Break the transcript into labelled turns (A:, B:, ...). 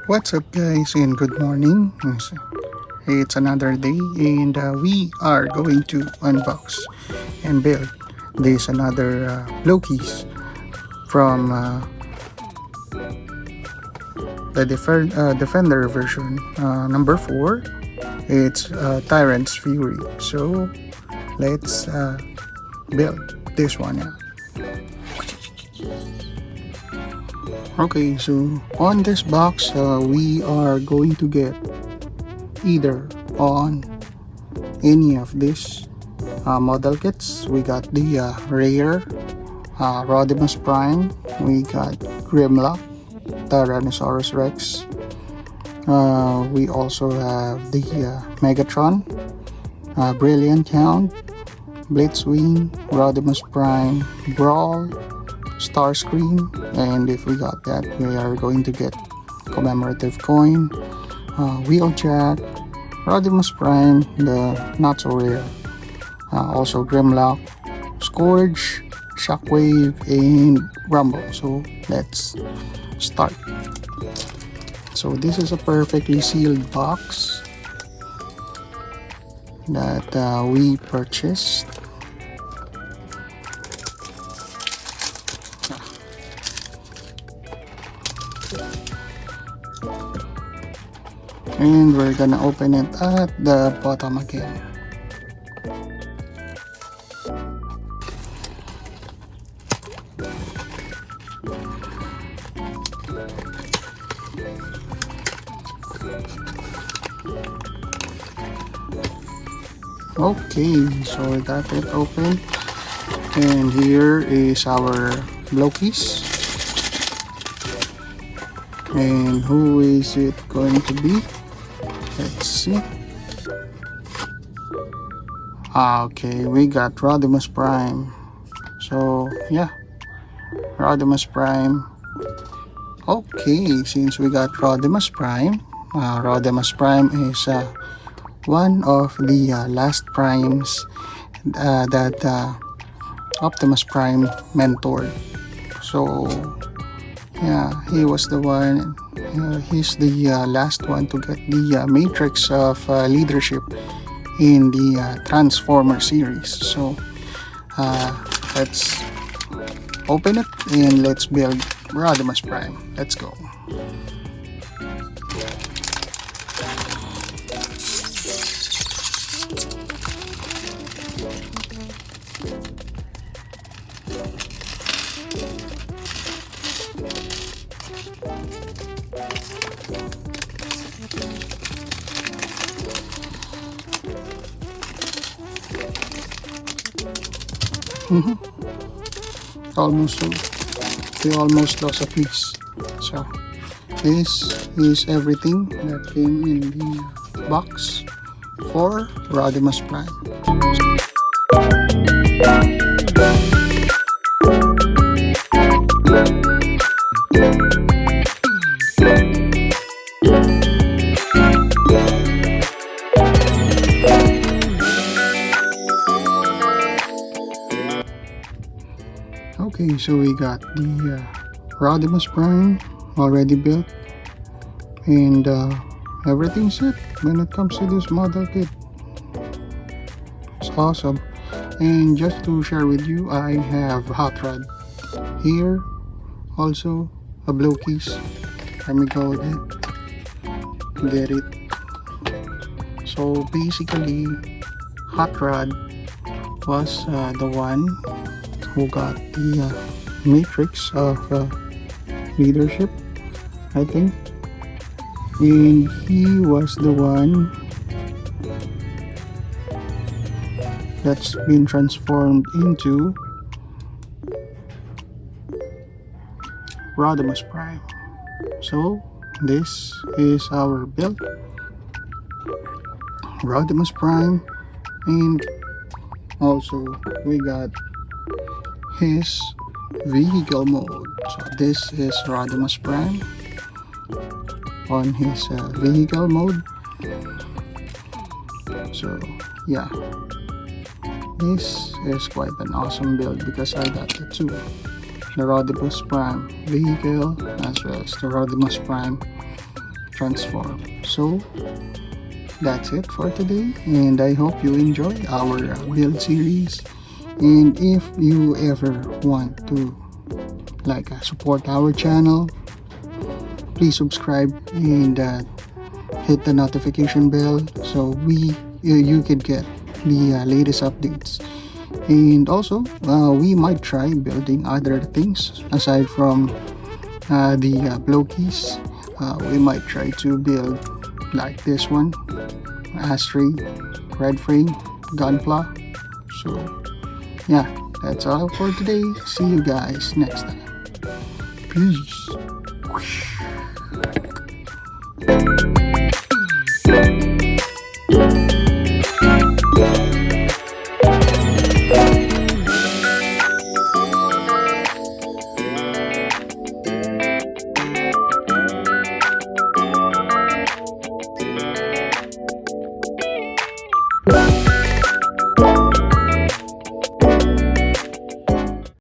A: What's up guys and good morning. It's another day and we are going to unbox and build this another Blokees from the Defender version number 4. It's Tyrant's Fury. So let's build this one out. Okay, so on this box we are going to get either on any of these model kits. We got the rare Rodimus Prime, we got Grimlock, Tyrannosaurus Rex, we also have the Megatron, Brilliant Hound, Blitzwing, Rodimus Prime, Brawl, Starscream, and if we got that, we are going to get commemorative coin, Wheeljack, Rodimus Prime, the not so rare, also Grimlock, Scourge, Shockwave, and Rumble. So let's start. So this is a perfectly sealed box that we purchased. And we're gonna open it at the bottom again. Okay, so we got it open, and here is our Blokees. And who is it going to be? Let's see. Okay, we got Rodimus Prime. So yeah, Rodimus Prime. Okay, since we got Rodimus Prime is one of the last primes that Optimus Prime mentored. So yeah, he was the one, he's the last one to get the matrix of leadership in the Transformer series. So let's open it and let's build Rodimus Prime. Let's go. We almost lost a piece. So this is everything that came in the box for Rodimus Prime. Okay, so we got the Rodimus Prime already built, and everything's set when it comes to this model kit. It's awesome. And just to share with you, I have Hot Rod here, also a Blokees. Let me go and get it. So basically, Hot Rod was the one who got the matrix of leadership, I think, and he was the one that's been transformed into Rodimus Prime. So this is our build, Rodimus Prime, and also we got his vehicle mode. So this is Rodimus Prime on his vehicle mode. So yeah, this is quite an awesome build because I got it too. the Rodimus Prime vehicle as well as the Rodimus Prime transform. So that's it for today, and I hope you enjoy our build series. And if you ever want to support our channel, please subscribe and hit the notification bell so you can get the latest updates. And also we might try building other things aside from the Blokees. We might try to build like this one, ashtray, red frame, gunpla. So yeah, that's all for today. See you guys next time. Peace.